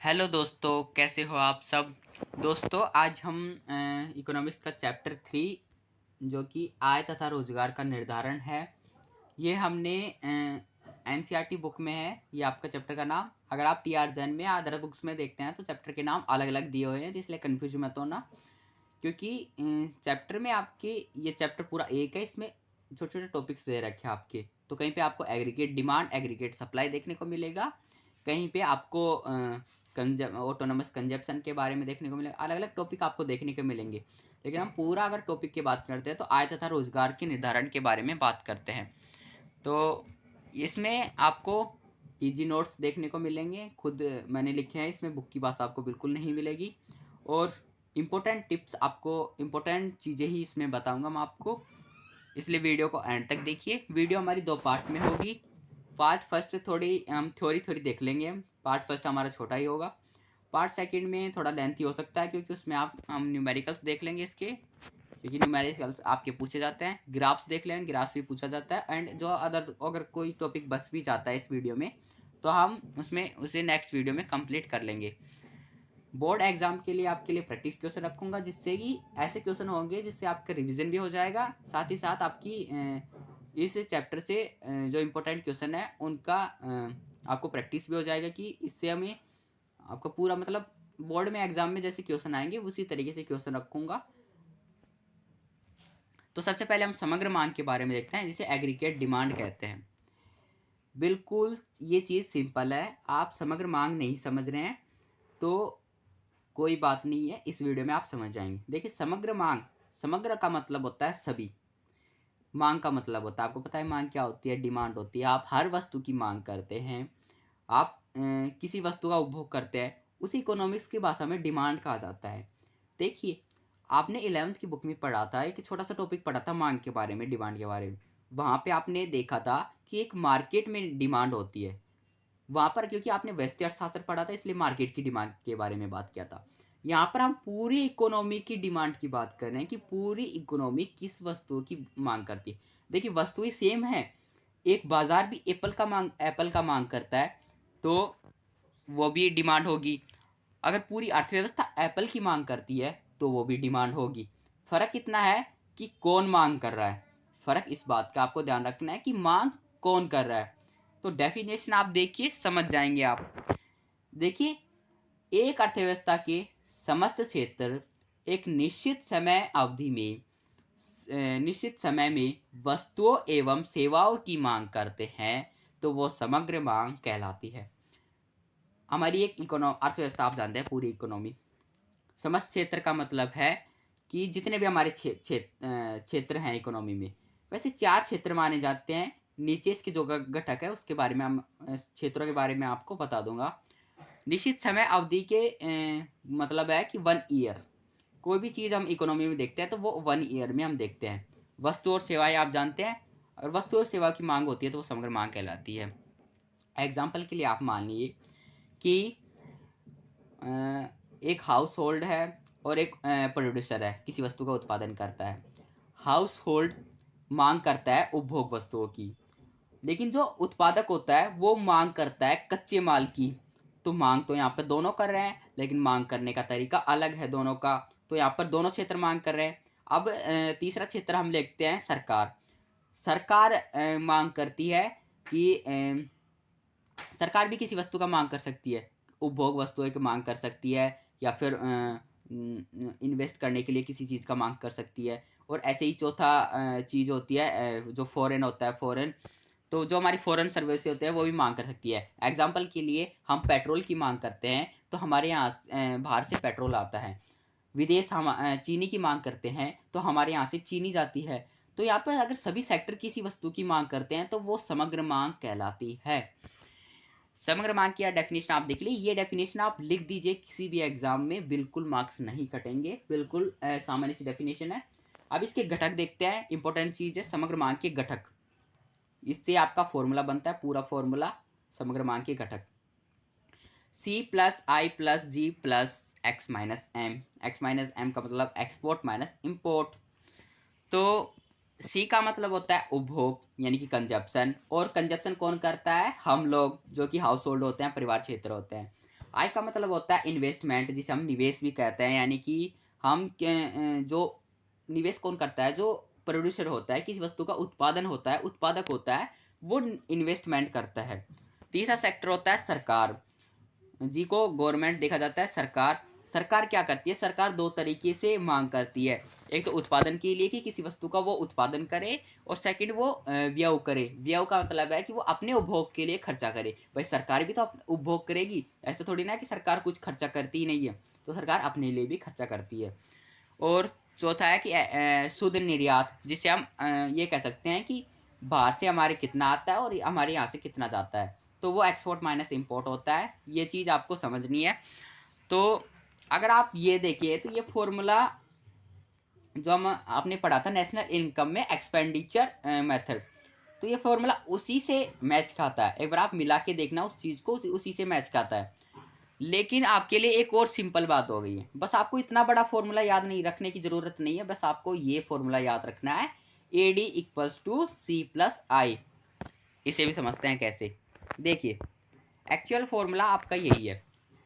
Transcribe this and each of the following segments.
Hello दोस्तों, कैसे हो आप सब। दोस्तों आज हम इकोनॉमिक्स का चैप्टर 3 जो कि आय तथा रोजगार का निर्धारण है, ये हमने एनसीईआरटी बुक में है। ये आपका चैप्टर का नाम, अगर आप टीआर जैन में या अदर बुक्स में देखते हैं तो चैप्टर के नाम अलग अलग दिए हुए हैं, इसलिए कन्फ्यूज मत होना। क्योंकि चैप्टर में आपके ये चैप्टर पूरा एक है, इसमें छोटे छोटे टॉपिक्स दे रखे हैं आपके। तो कहीं पे आपको एग्रीगेट डिमांड, एग्रीगेट सप्लाई देखने को मिलेगा, कहीं पे आपको ऑटोनमस कंजप्शन के बारे में देखने को मिलेगा। अलग अलग टॉपिक आपको देखने को मिलेंगे, लेकिन हम पूरा अगर टॉपिक की बात करते हैं तो आय तथा रोजगार के निर्धारण के बारे में बात करते हैं। तो इसमें आपको इजी नोट्स देखने को मिलेंगे, खुद मैंने लिखे हैं, इसमें बुक की भाषा आपको बिल्कुल नहीं मिलेगी। और इम्पोर्टेंट टिप्स, आपको इम्पोर्टेंट चीज़ें ही इसमें बताऊंगा मैं आपको, इसलिए वीडियो को एंड तक देखिए। वीडियो हमारी 2 पार्ट में होगी। पार्ट फर्स्ट थोड़ी हम थोड़ी देख लेंगे, पार्ट फर्स्ट हमारा छोटा ही होगा। पार्ट सेकंड में थोड़ा लेंथी हो सकता है, क्योंकि उसमें हम न्यूमेरिकल्स देख लेंगे इसके, क्योंकि न्यूमेरिकल्स आपके पूछे जाते हैं। ग्राफ्स देख लेंगे, ग्राफ्स भी पूछा जाता है। एंड जो अगर कोई टॉपिक बस भी जाता है इस वीडियो में, तो हम उसमें उसे नेक्स्ट वीडियो में कंप्लीट कर लेंगे। बोर्ड एग्जाम के लिए आपके लिए प्रैक्टिस क्वेश्चन रखूंगा, जिससे कि ऐसे क्वेश्चन होंगे जिससे आपका रिवीजन भी हो जाएगा, साथ ही साथ आपकी इस चैप्टर से जो इम्पोर्टेंट क्वेश्चन है उनका आपको प्रैक्टिस भी हो जाएगा, कि इससे हमें आपका पूरा मतलब बोर्ड में एग्जाम में जैसे क्वेश्चन आएंगे उसी तरीके से क्वेश्चन रखूंगा। तो सबसे पहले हम समग्र मांग के बारे में देखते हैं, जिसे एग्रीगेट डिमांड कहते हैं। बिल्कुल ये चीज़ सिंपल है, आप समग्र मांग नहीं समझ रहे हैं तो कोई बात नहीं है, इस वीडियो में आप समझ जाएंगे। देखिए समग्र मांग, समग्र का मतलब होता है सभी, मांग का मतलब होता है, आपको पता है मांग क्या होती है, डिमांड होती है। आप हर वस्तु की मांग करते हैं, आप किसी वस्तु का उपभोग करते हैं, उसी इकोनॉमिक्स की भाषा में डिमांड कहा जाता है। देखिए आपने 11वीं की बुक में पढ़ा था, एक छोटा सा टॉपिक पढ़ा था मांग के बारे में, डिमांड के बारे में। वहाँ पे आपने देखा था कि एक मार्केट में डिमांड होती है। वहाँ पर क्योंकि आपने व्यष्टि अर्थशास्त्र पढ़ा था, इसलिए मार्केट की डिमांड के बारे में बात किया था। यहाँ पर हम पूरी इकोनॉमी की डिमांड की बात कर रहे हैं, कि पूरी इकोनॉमी किस वस्तु की मांग करती है। देखिए वस्तुएं सेम है, एक बाजार भी एप्पल का मांग करता है, तो वो भी डिमांड होगी। अगर पूरी अर्थव्यवस्था एप्पल की मांग करती है तो वो भी डिमांड होगी। फर्क इतना है कि कौन मांग कर रहा है, फर्क इस बात का आपको ध्यान रखना है कि मांग कौन कर रहा है। तो डेफिनेशन आप देखिए, समझ जाएंगे आप। देखिए एक अर्थव्यवस्था के समस्त क्षेत्र एक निश्चित समय में वस्तुओं एवं सेवाओं की मांग करते हैं, तो वो समग्र मांग कहलाती है। हमारी एक अर्थव्यवस्था आप जानते हैं, पूरी इकोनॉमी, समस्त क्षेत्र का मतलब है कि जितने भी हमारे क्षेत्र हैं इकोनॉमी में, वैसे 4 क्षेत्र माने जाते हैं। नीचे इसके जो घटक है उसके बारे में हम क्षेत्रों के बारे में आपको बता दूंगा। निश्चित समय अवधि के मतलब है कि 1 ईयर, कोई भी चीज़ हम इकोनॉमी में देखते हैं तो वो 1 ईयर में हम देखते हैं। वस्तु और सेवाएं आप जानते हैं, अगर वस्तु और सेवा की मांग होती है तो वो समग्र मांग कहलाती है। एग्जाम्पल के लिए आप मान लीजिए कि एक हाउस होल्ड है और एक प्रोड्यूसर है, किसी वस्तु का उत्पादन करता है। हाउस होल्ड मांग करता है उपभोग वस्तुओं की, लेकिन जो उत्पादक होता है वो मांग करता है कच्चे माल की। तो मांग तो यहाँ पर दोनों कर रहे हैं, लेकिन मांग करने का तरीका अलग है दोनों का। तो यहाँ पर दोनों क्षेत्र मांग कर रहे हैं। अब तीसरा क्षेत्र हम देखते हैं सरकार। सरकार मांग करती है कि सरकार भी किसी वस्तु का मांग कर सकती है, उपभोग वस्तुएं की मांग कर सकती है, या फिर इन्वेस्ट करने के लिए किसी चीज़ का मांग कर सकती है। और ऐसे ही चौथा चीज़ होती है जो फॉरेन होता है, फॉरेन, तो जो हमारी फॉरेन सर्विस होते हैं वो भी मांग कर सकती है। एग्जाम्पल के लिए हम पेट्रोल की मांग करते हैं तो हमारे यहाँ बाहर से पेट्रोल आता है। विदेश हम चीनी की मांग करते हैं तो हमारे यहाँ से चीनी जाती है। तो यहाँ पर अगर सभी सेक्टर किसी वस्तु की मांग करते हैं तो वो समग्र मांग कहलाती है। समग्र मांग की डेफिनेशन आप देख लीजिए, ये डेफिनेशन आप लिख दीजिए, किसी भी एग्जाम में बिल्कुल मार्क्स नहीं कटेंगे, बिल्कुल सामान्य सी डेफिनेशन है। अब इसके घटक देखते हैं, इंपॉर्टेंट चीज़ है समग्र मांग के घटक। इससे आपका फॉर्मूला बनता है, पूरा फॉर्मूला समग्र मांग के घटक, C plus I plus G plus X minus M. X minus M का मतलब एक्सपोर्ट माइनस इम्पोर्ट। तो सी का मतलब होता है उपभोग, यानी कि कंजप्शन। और कंजप्शन कौन करता है, हम लोग, जो कि हाउस होल्ड होते हैं, परिवार क्षेत्र होते हैं। आई का मतलब होता है इन्वेस्टमेंट, जिसे हम निवेश भी कहते हैं, यानी कि हम जो निवेश कौन करता है, जो प्रोड्यूसर होता है, किसी वस्तु का उत्पादन होता है, उत्पादक होता है, वो इन्वेस्टमेंट करता है। तीसरा सेक्टर होता है सरकार, जी को गवर्नमेंट देखा जाता है। सरकार सरकार क्या करती है, सरकार दो तरीके से मांग करती है। एक तो उत्पादन के लिए कि किसी वस्तु का वो उत्पादन करे, और सेकंड वो व्यय करे। व्यय का मतलब है कि वो अपने उपभोग के लिए खर्चा करे। भाई सरकार भी तो उपभोग करेगी, ऐसा थोड़ी ना कि सरकार कुछ खर्चा करती ही नहीं है, तो सरकार अपने लिए भी खर्चा करती है। और चौथा है कि शुद्ध निर्यात, जिसे हम ये कह सकते हैं कि बाहर से हमारे कितना आता है और हमारे यहाँ से कितना जाता है, तो वो एक्सपोर्ट माइनस इंपोर्ट होता है। ये चीज़ आपको समझनी है। तो अगर आप ये देखिए तो ये फॉर्मूला जो हम आपने पढ़ा था नेशनल इनकम में एक्सपेंडिचर मेथड, तो ये फॉर्मूला उसी से मैच खाता है। एक बार आप मिला के देखना उस चीज़ को, उसी से मैच खाता है। लेकिन आपके लिए एक और सिंपल बात हो गई है, बस आपको इतना बड़ा फॉर्मूला याद नहीं रखने की ज़रूरत नहीं है, बस आपको ये फॉर्मूला याद रखना है, AD इक्वल्स टू C+I। इसे भी समझते हैं कैसे। देखिए एक्चुअल फॉर्मूला आपका यही है,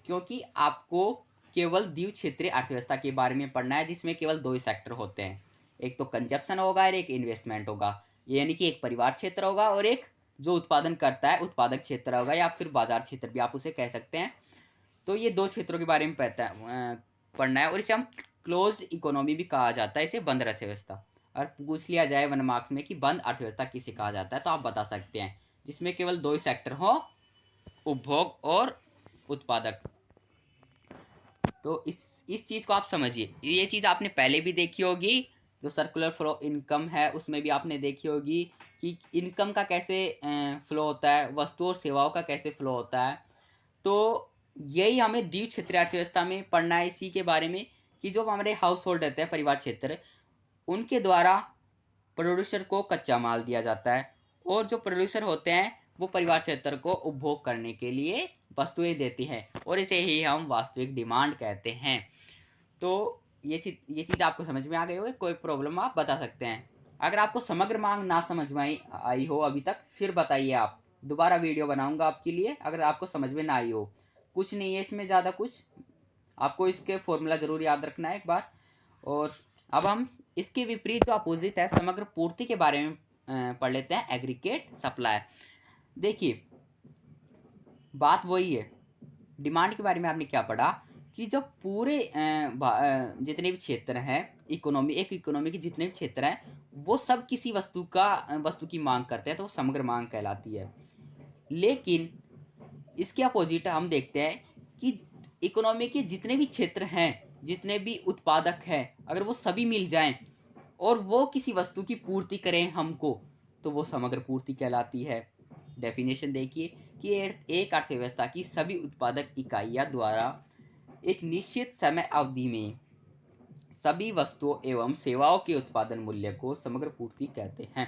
क्योंकि आपको केवल द्विक्षेत्रीय अर्थव्यवस्था के बारे में पढ़ना है, जिसमें केवल दो ही सेक्टर होते हैं, एक तो कंजप्शन होगा और एक इन्वेस्टमेंट होगा। यानी कि एक परिवार क्षेत्र होगा और एक जो उत्पादन करता है उत्पादक क्षेत्र होगा, या फिर बाजार क्षेत्र भी आप उसे कह सकते हैं। तो ये दो क्षेत्रों के बारे में पढ़ना है, और इसे हम क्लोज इकोनॉमी भी कहा जाता है, इसे बंद अर्थव्यवस्था। और पूछ लिया जाए 1 मार्क्स में कि बंद अर्थव्यवस्था किसे कहा जाता है, तो आप बता सकते हैं जिसमें केवल दो ही सेक्टर हो, उपभोग और उत्पादक। तो इस चीज़ को आप समझिए। ये चीज़ आपने पहले भी देखी होगी, जो सर्कुलर फ्लो इनकम है उसमें भी आपने देखी होगी कि इनकम का कैसे फ्लो होता है, वस्तु और सेवाओं का कैसे फ्लो होता है। तो यही हमें द्विक्षेत्रीय अर्थव्यवस्था में पढ़ना है, इसी के बारे में कि जो हमारे हाउस होल्ड रहते हैं, परिवार क्षेत्र, उनके द्वारा प्रोड्यूसर को कच्चा माल दिया जाता है, और जो प्रोड्यूसर होते हैं वो परिवार क्षेत्र को उपभोग करने के लिए वस्तुएं देती हैं, और इसे ही हम वास्तविक डिमांड कहते हैं। तो ये चीज़ आपको समझ में आ गई होगी, कोई प्रॉब्लम आप बता सकते हैं। अगर आपको समग्र मांग ना समझ में आई हो अभी तक, फिर बताइए, आप दोबारा वीडियो बनाऊंगा आपके लिए, अगर आपको समझ में ना आई हो। कुछ नहीं है इसमें ज़्यादा कुछ, आपको इसके फॉर्मूला ज़रूर याद रखना है एक बार। और अब हम इसके विपरीत जो अपोजिट है समग्र पूर्ति के बारे में पढ़ लेते हैं, एग्रीगेट सप्लाई। देखिए बात वही है, डिमांड के बारे में आपने क्या पढ़ा कि जब पूरे जितने भी क्षेत्र हैं इकोनॉमी, एक इकोनॉमी के जितने भी क्षेत्र हैं वो सब किसी वस्तु की मांग करते हैं, तो वो समग्र मांग कहलाती है। लेकिन इसके अपोजिट हम देखते हैं कि इकोनॉमी के जितने भी क्षेत्र हैं, जितने भी उत्पादक हैं, अगर वो सभी मिल जाएं और वो किसी वस्तु की पूर्ति करें हमको, तो वो समग्र पूर्ति कहलाती है। डेफिनेशन देखिए कि एक अर्थव्यवस्था की सभी उत्पादक इकाइयां द्वारा एक निश्चित समय अवधि में सभी वस्तुओं एवं सेवाओं के उत्पादन मूल्य को समग्र पूर्ति कहते हैं।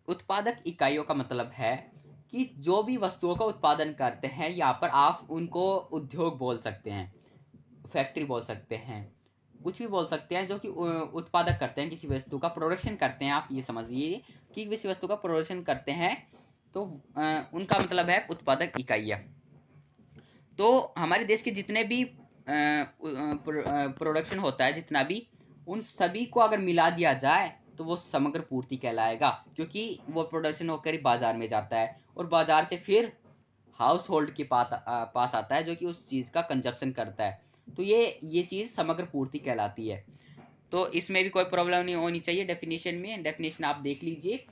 उत्पादक इकाइयों का मतलब है कि जो भी वस्तुओं का उत्पादन करते हैं, यहाँ पर आप उनको उद्योग बोल सकते हैं, फैक्ट्री बोल सकते हैं, कुछ भी बोल सकते हैं, जो कि उत्पादक करते हैं, किसी वस्तु का प्रोडक्शन करते हैं। आप ये समझिए कि किसी वस्तु का प्रोडक्शन करते हैं, तो उनका मतलब है उत्पादक इकाइयाँ। तो हमारे देश के जितने भी प्रोडक्शन होता है, जितना भी, उन सभी को अगर मिला दिया जाए तो वो समग्र पूर्ति कहलाएगा, क्योंकि वो प्रोडक्शन होकर ही बाजार में जाता है, और बाजार से फिर हाउस होल्ड के पास आता है, जो कि उस चीज़ का कंजप्शन करता है। तो ये चीज़ समग्र पूर्ति कहलाती है। तो इसमें भी कोई प्रॉब्लम नहीं होनी चाहिए। डेफिनेशन आप देख लीजिए,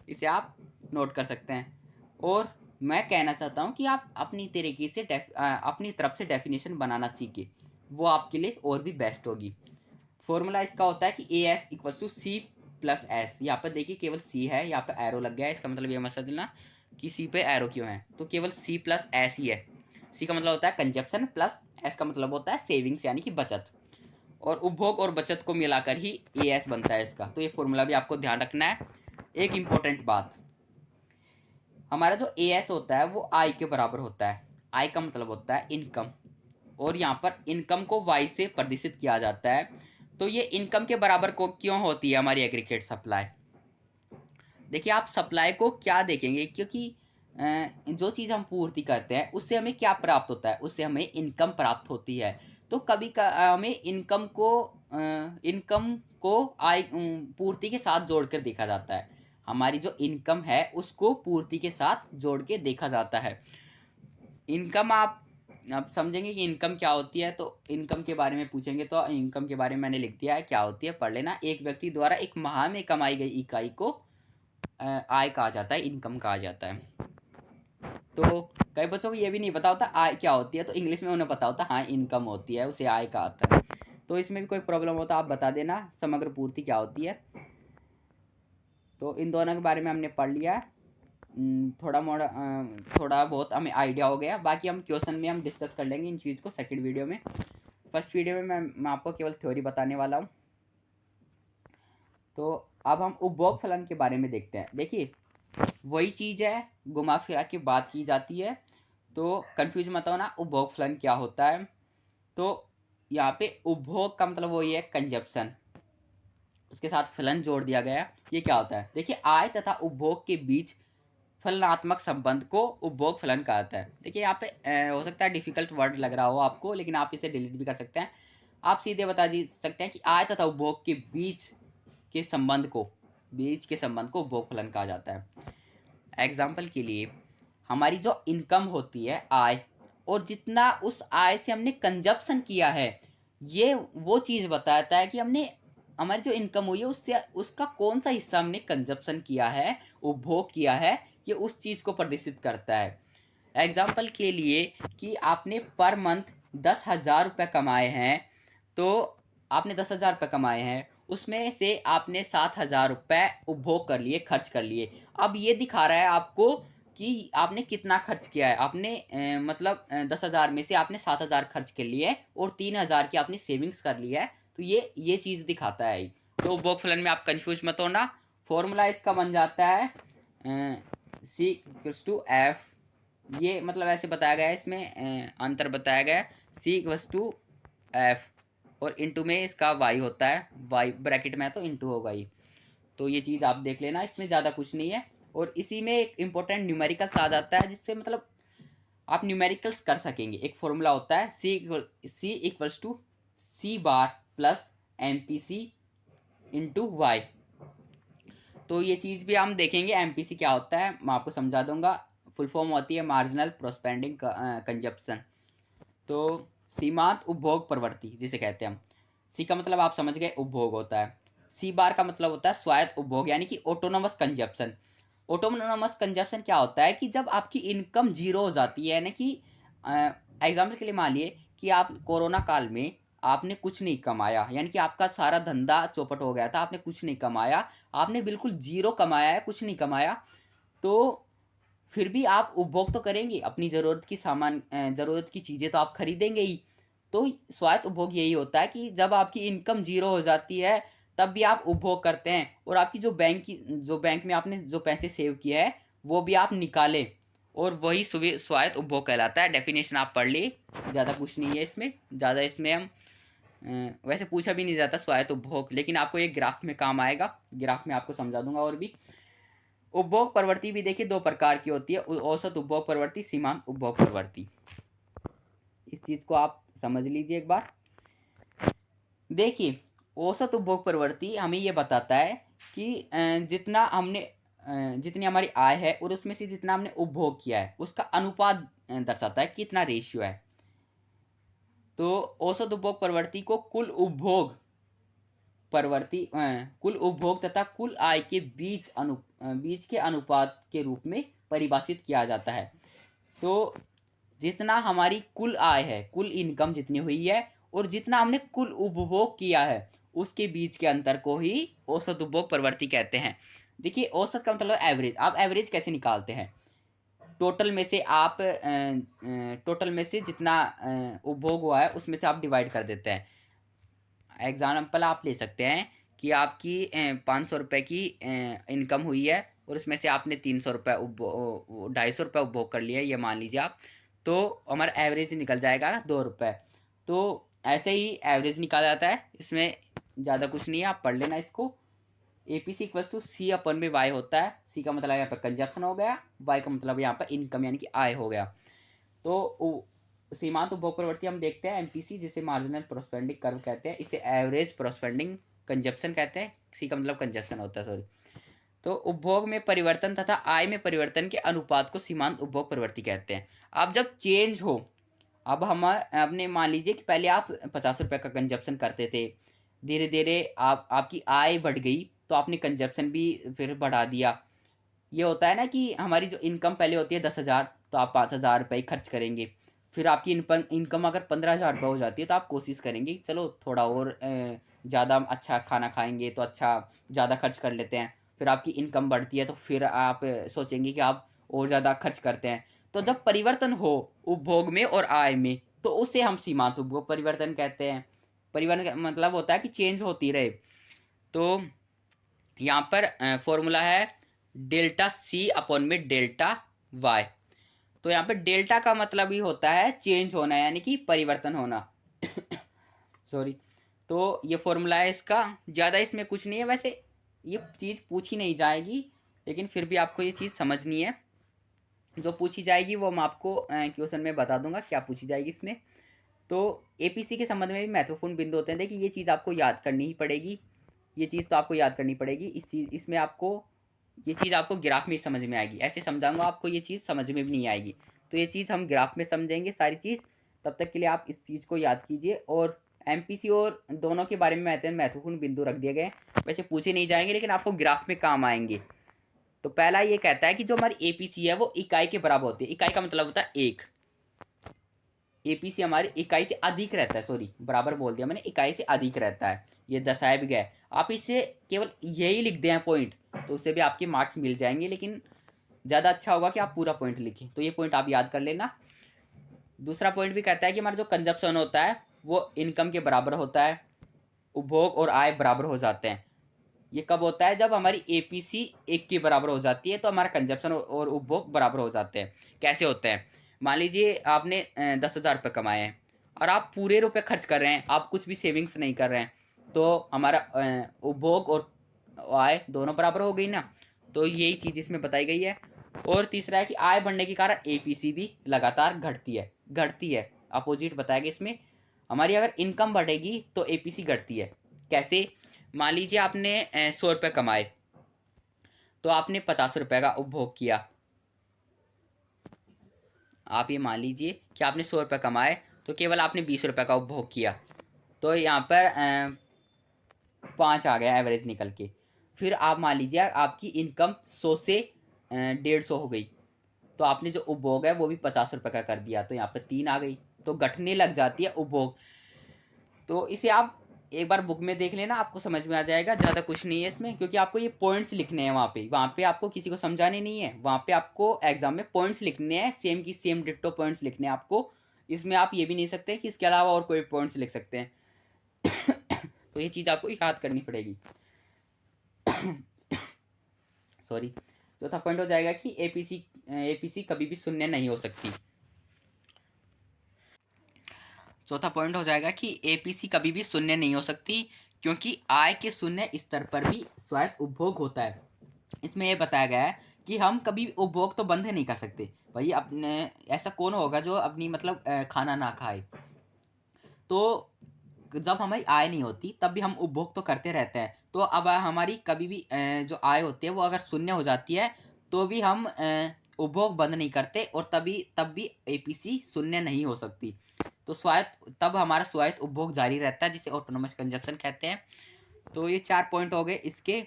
इसे आप नोट कर सकते हैं। और मैं कहना चाहता हूँ कि आप अपनी तरीके से अपनी तरफ से डेफिनेशन बनाना सीखें, वो आपके लिए और भी बेस्ट होगी। फॉर्मूला इसका होता है कि AS इक्वल्स टू C+S। यहाँ पर देखिए केवल C है, यहाँ पर एरो लग गया है, इसका मतलब ये मत समझना कि C पे एरो क्यों है, तो केवल C+S ही है। C का मतलब होता है कंजप्शन, प्लस S का मतलब होता है सेविंग्स यानी कि बचत, और उपभोग और बचत को मिलाकर ही AS बनता है इसका। तो ये फॉर्मूला भी आपको ध्यान रखना है। एक इम्पोर्टेंट बात, हमारा जो AS होता है वो I के बराबर होता है। I का मतलब होता है इनकम, और यहाँ पर इनकम को Y से प्रदर्शित किया जाता है। तो ये इनकम के बराबर को क्यों होती है हमारी एग्रीगेट सप्लाई। देखिए आप सप्लाई को क्या देखेंगे, क्योंकि जो चीज़ हम पूर्ति करते हैं उससे हमें क्या प्राप्त होता है, उससे हमें इनकम प्राप्त होती है। तो कभी हमें इनकम को आय पूर्ति के साथ जोड़ कर देखा जाता है। हमारी जो इनकम है उसको पूर्ति के साथ जोड़ के देखा जाता है। इनकम आप समझेंगे कि इनकम क्या होती है, तो इनकम के बारे में पूछेंगे तो इनकम के बारे में मैंने लिख दिया है, क्या होती है पढ़ लेना। एक व्यक्ति द्वारा एक माह में कमाई गई इकाई को आय कहा जाता है, इनकम कहा जाता है। तो कई बच्चों को ये भी नहीं पता होता आय क्या होती है, तो इंग्लिश में उन्हें पता होता है हाँ इनकम होती है, उसे आय कहा जाता है। तो इसमें भी कोई प्रॉब्लम होता आप बता देना। समग्र पूर्ति क्या होती है, तो इन दोनों के बारे में हमने पढ़ लिया है। थोड़ा बहुत हमें आइडिया हो गया। बाकी हम क्वेश्चन में हम डिस्कस कर लेंगे इन चीज़ को सेकंड वीडियो में। फर्स्ट वीडियो में मैं आपको केवल थ्योरी बताने वाला हूँ। तो अब हम उपभोग फलन के बारे में देखते हैं। देखिए वही चीज़ है, घुमा फिरा के बात की जाती है, तो कंफ्यूज मत होना उपभोग फलन क्या होता है। तो यहाँ पे उपभोग का मतलब वही है कंजप्शन, उसके साथ फलन जोड़ दिया गया। ये क्या होता है, देखिए आय तथा उपभोग के बीच फलनात्मक संबंध को उपभोग फलन कहा जाता है। देखिए यहाँ पे हो सकता है डिफिकल्ट वर्ड लग रहा हो आपको, लेकिन आप इसे डिलीट भी कर सकते हैं। आप सीधे बता सकते हैं कि आय तथा उपभोग के बीच के संबंध को उपभोग फलन कहा जाता है। एग्जाम्पल के लिए हमारी जो इनकम होती है आय, और जितना उस आय से हमने कंजप्शन किया है, ये वो चीज़ बताता है कि हमने हमारी जो इनकम हुई है उससे उसका कौन सा हिस्सा हमने कंजप्शन किया है, उपभोग किया है, ये उस चीज़ को प्रदर्शित करता है। एग्जाम्पल के लिए कि आपने पर मंथ 10,000 रुपये कमाए हैं, तो आपने 10,000 रुपये कमाए हैं, उसमें से आपने 7,000 रुपये उपभोग कर लिए, खर्च कर लिए। अब ये दिखा रहा है आपको कि आपने कितना खर्च किया है। आपने 10,000 में से आपने 7,000 खर्च कर लिए और 3,000 की आपने सेविंग्स कर ली है, तो ये चीज़ दिखाता है। तो उपभोग फलन में आप कंफ्यूज मत होना। फॉर्मूला इसका बन जाता है C=F। ये मतलब ऐसे बताया गया है, इसमें अंतर बताया गया है C=F और इंटू में इसका y होता है, y ब्रैकेट में है तो इंटू होगा ही। तो ये चीज़ आप देख लेना, इसमें ज़्यादा कुछ नहीं है। और इसी में एक इम्पोर्टेंट न्यूमेरिकल्स आ जाता है, जिससे मतलब आप न्यूमेरिकल्स कर सकेंगे। एक फॉर्मूला होता है C=C+MPC/Y। तो ये चीज़ भी हम देखेंगे। MPC क्या होता है मैं आपको समझा दूंगा। फुल फॉर्म होती है मार्जिनल प्रोस्पेंडिंग कंजप्शन। तो सीमांत उपभोग प्रवृत्ति जिसे कहते हैं हम। सी का मतलब आप समझ गए उपभोग होता है। C बार का मतलब होता है स्वायत्त उपभोग, यानी कि ऑटोनोमस कंजप्शन। ऑटोनोमस कंजप्शन क्या होता है कि जब आपकी इनकम जीरो हो जाती है, यानी कि एग्जाम्पल के लिए मान लिए कि आप कोरोना काल में आपने कुछ नहीं कमाया, यानी कि आपका सारा धंधा चौपट हो गया था, आपने कुछ नहीं कमाया, आपने बिल्कुल जीरो कमाया है, कुछ नहीं कमाया, तो फिर भी आप उपभोग तो करेंगे, अपनी ज़रूरत की चीज़ें तो आप खरीदेंगे ही। तो स्वायत्त उपभोग यही होता है कि जब आपकी इनकम जीरो हो जाती है तब भी आप उपभोग करते हैं, और आपकी जो बैंक में आपने जो पैसे सेव किए हैं वो भी आप निकालें, और वही स्वायत्त उपभोग कहलाता है। डेफिनेशन आप पढ़ ली, ज़्यादा कुछ नहीं है इसमें। ज़्यादा इसमें हम वैसे पूछा भी नहीं जाता स्वायत्त उपभोग, लेकिन आपको ये ग्राफ में काम आएगा, ग्राफ में आपको समझा दूंगा। और भी उपभोग प्रवृत्ति भी देखिए दो प्रकार की होती है, औसत उपभोग प्रवृत्ति, सीमांत उपभोग प्रवृत्ति। इस चीज को आप समझ लीजिए एक बार। देखिए औसत उपभोग प्रवृत्ति हमें ये बताता है कि जितनी हमारी आय है और उसमें से जितना हमने उपभोग किया है उसका अनुपात दर्शाता है, कितना रेशियो है। तो औसत उपभोग प्रवृत्ति को कुल उपभोग तथा कुल आय के बीच के अनुपात के रूप में परिभाषित किया जाता है। तो जितना हमारी कुल आय है, कुल इनकम जितनी हुई है और जितना हमने कुल उपभोग किया है, उसके बीच के अंतर को ही औसत उपभोग प्रवृत्ति कहते हैं। देखिए औसत का मतलब एवरेज। आप एवरेज कैसे निकालते हैं, टोटल में से जितना उपभोग हुआ है उसमें से आप डिवाइड कर देते हैं। एग्जाम्पल आप ले सकते हैं कि आपकी 500 रुपये की इनकम हुई है और उसमें से आपने 300 रुपये 250 रुपये उपभोग कर लिया है, ये मान लीजिए आप, तो हमारा एवरेज निकल जाएगा 2 रुपये। तो ऐसे ही एवरेज निकाला जाता है, इसमें ज़्यादा कुछ नहीं है, आप पढ़ लेना इसको। APC इक्वल्स टू C अपन में Y होता है। C का मतलब यहाँ पर कंजप्शन हो गया, Y का मतलब यहाँ पर इनकम यानी कि आय हो गया। तो सीमांत उपभोग प्रवृत्ति हम देखते हैं MPC, जिसे मार्जिनल प्रोस्पेंडिंग कर्व कहते हैं, इसे एवरेज प्रोस्पेंडिंग कंजप्शन कहते हैं। C का मतलब कंजप्शन होता है, सॉरी। तो उपभोग में परिवर्तन तथा आय में परिवर्तन के अनुपात को सीमांत उपभोग प्रवृत्ति कहते हैं। अब जब चेंज हो, अब हम अपने मान लीजिए कि पहले आप 50 रुपये का कंजप्शन करते थे, धीरे धीरे आपकी आय बढ़ गई तो आपने कंजप्शन भी फिर बढ़ा दिया। ये होता है ना कि हमारी जो इनकम पहले होती है 10,000, तो आप 5,000 रुपये खर्च करेंगे। फिर आपकी इनकम अगर 15,000 रुपये हो जाती है तो आप कोशिश करेंगे चलो थोड़ा और ज़्यादा अच्छा खाना खाएंगे तो अच्छा ज़्यादा खर्च कर लेते हैं। फिर आपकी इनकम बढ़ती है तो फिर आप सोचेंगे कि आप और ज़्यादा खर्च करते हैं। तो जब परिवर्तन हो उपभोग में और आय में तो उसे हम सीमांत उपभोग परिवर्तन कहते हैं। परिवर्तन का मतलब होता है कि चेंज होती रहे। तो यहाँ पर फॉर्मूला है डेल्टा C अपॉन में डेल्टा Y। तो यहाँ पे डेल्टा का मतलब ही होता है चेंज होना, यानी कि परिवर्तन होना। सॉरी। तो ये फॉर्मूला है इसका, ज़्यादा इसमें कुछ नहीं है, वैसे ये चीज़ पूछी नहीं जाएगी लेकिन फिर भी आपको ये चीज़ समझनी है। जो पूछी जाएगी वो मैं आपको क्वेश्चन में बता दूंगा क्या पूछी जाएगी इसमें। तो APC के संबंध में भी महत्वपूर्ण बिंदु होते हैं। देखिए ये चीज़ आपको याद करनी ही पड़ेगी, ये चीज़ तो आपको याद करनी पड़ेगी। इसमें आपको ये चीज़ आपको ग्राफ में समझ में आएगी, ऐसे समझाऊंगा आपको ये चीज़ समझ में भी नहीं आएगी। तो ये चीज़ हम ग्राफ में समझेंगे सारी चीज़। तब तक के लिए आप इस चीज़ को याद कीजिए। और MPC और दोनों के बारे में महत्वपूर्ण बिंदु रख दिए गए, वैसे पूछे नहीं जाएंगे लेकिन आपको ग्राफ में काम आएंगे। तो पहला ये कहता है कि जो हमारी APC है वो इकाई के बराबर होती है। इकाई का मतलब होता है एक। APC हमारी इकाई से अधिक रहता है, सॉरी बराबर बोल दिया मैंने, इकाई से अधिक रहता है। ये दर्शाया भी गया है। आप इसे केवल यही लिख दें पॉइंट तो उससे भी आपके मार्क्स मिल जाएंगे, लेकिन ज़्यादा अच्छा होगा कि आप पूरा पॉइंट लिखें। तो ये पॉइंट आप याद कर लेना। दूसरा पॉइंट भी कहता है कि हमारा जो कंजप्शन होता है वो इनकम के बराबर होता है, उपभोग और आय बराबर हो जाते हैं। ये कब होता है? जब हमारी APC 1 के बराबर हो जाती है तो हमारा कंजप्शन और उपभोग बराबर हो जाते हैं। कैसे होते हैं? मान लीजिए आपने 10,000 रुपये कमाए हैं और आप पूरे रुपए खर्च कर रहे हैं, आप कुछ भी सेविंग्स नहीं कर रहे हैं, तो हमारा उपभोग और आय दोनों बराबर हो गई ना। तो यही चीज़ इसमें बताई गई है। और तीसरा है कि आय बढ़ने के कारण APC भी लगातार घटती है। अपोजिट बताया गया इसमें। हमारी अगर इनकम बढ़ेगी तो APC घटती है। कैसे? मान लीजिए आपने 100 रुपये कमाए तो आपने 50 रुपये का उपभोग किया। आप ये मान लीजिए कि आपने 100 रुपये कमाए तो केवल आपने 20 रुपये का उपभोग किया, तो यहाँ पर 5 आ गया एवरेज निकल के। फिर आप मान लीजिए आपकी इनकम 100 से 150 हो गई, तो आपने जो उपभोग है वो भी 50 रुपये का कर दिया, तो यहाँ पर 3 आ गई। तो घटने लग जाती है उपभोग। तो इसे आप एक बार बुक में देख लेना, आपको समझ में आ जाएगा। ज़्यादा कुछ नहीं है इसमें, क्योंकि आपको ये पॉइंट्स लिखने हैं वहाँ पे आपको किसी को समझाने नहीं है। वहाँ पे आपको एग्जाम में पॉइंट्स लिखने हैं, सेम की सेम डिट्टो पॉइंट्स लिखने हैं आपको। इसमें आप ये भी नहीं सकते कि इसके अलावा और कोई पॉइंट्स लिख सकते हैं। तो ये चीज़ आपको याद करनी पड़ेगी। सॉरी। चौथा पॉइंट हो जाएगा कि APC कभी भी शून्य नहीं हो सकती। चौथा पॉइंट हो जाएगा कि APC कभी भी शून्य नहीं हो सकती, क्योंकि आय के शून्य स्तर पर भी स्वायत्त उपभोग होता है। इसमें यह बताया गया है कि हम कभी उपभोग तो बंद नहीं कर सकते। भाई अपने ऐसा कौन होगा जो अपनी मतलब खाना ना खाए। तो जब हमारी आय नहीं होती तब भी हम उपभोग तो करते रहते हैं। तो अब हमारी कभी भी जो आय होती है वो अगर शून्य हो जाती है तो भी हम उपभोग बंद नहीं करते, और तब भी APC शून्य नहीं हो सकती। तो तब हमारा स्वायत्त उपभोग जारी रहता है, जिसे ऑटोनोमस कंजप्शन कहते हैं। तो ये 4 पॉइंट हो गए इसके,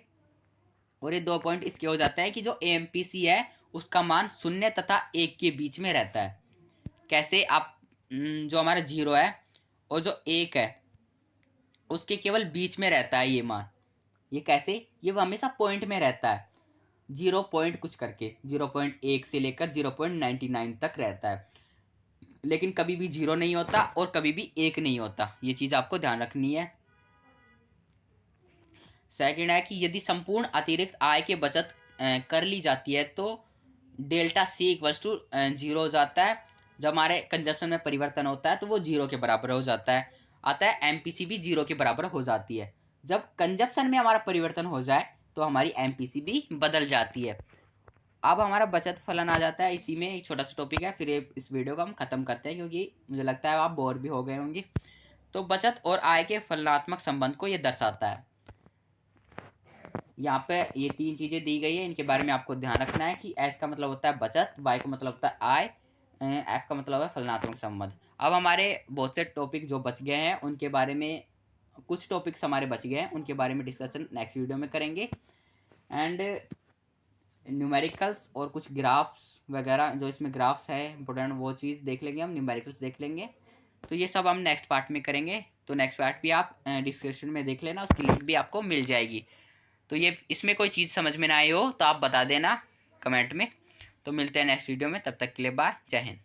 और ये 2 पॉइंट इसके हो जाता है कि जो AMPC है उसका मान 0 तथा 1 के बीच में रहता है। कैसे? आप जो हमारा 0 है और जो 1 है उसके केवल बीच में रहता है ये मान। ये कैसे? ये हमेशा पॉइंट में रहता है, 0 पॉइंट कुछ करके 0.1 से लेकर 0.99 तक रहता है, लेकिन कभी भी 0 नहीं होता और कभी भी 1 नहीं होता। ये चीज़ आपको ध्यान रखनी है। सेकंड है कि यदि संपूर्ण अतिरिक्त आय की बचत कर ली जाती है तो डेल्टा C इक्वल्स टू 0 हो जाता है। जब हमारे कंजप्शन में परिवर्तन होता है तो वो 0 के बराबर हो जाता है। MPC भी 0 के बराबर हो जाती है। जब कंजप्शन में हमारा परिवर्तन हो जाए तो हमारी MPC भी बदल जाती है। अब हमारा बचत फलन आ जाता है। इसी में एक छोटा सा टॉपिक है, फिर इस वीडियो को हम ख़त्म करते हैं क्योंकि मुझे लगता है आप बोर भी हो गए होंगे। तो बचत और आय के फलनात्मक संबंध को ये दर्शाता है। यहाँ पे ये 3 चीज़ें दी गई है, इनके बारे में आपको ध्यान रखना है कि एस का मतलब होता है बचत, वाई का मतलब होता है आय, एफ का मतलब है फलनात्मक संबंध। अब हमारे बहुत से टॉपिक जो बच गए हैं उनके बारे में, कुछ टॉपिक्स हमारे बच गए हैं उनके बारे में डिस्कशन नेक्स्ट वीडियो में करेंगे। एंड न्यूमेरिकल्स और कुछ ग्राफ्स वगैरह, जो इसमें ग्राफ्स है इंपॉर्टेंट, वो चीज़ देख लेंगे हम, न्यूमेरिकल्स देख लेंगे। तो ये सब हम नेक्स्ट पार्ट में करेंगे। तो नेक्स्ट पार्ट भी आप डिस्क्रिप्शन में देख लेना, उसकी लिंक भी आपको मिल जाएगी। तो ये इसमें कोई चीज़ समझ में ना आई हो तो आप बता देना कमेंट में। तो मिलते हैं नेक्स्ट वीडियो में, तब तक के लिए बाय, जय हिंद।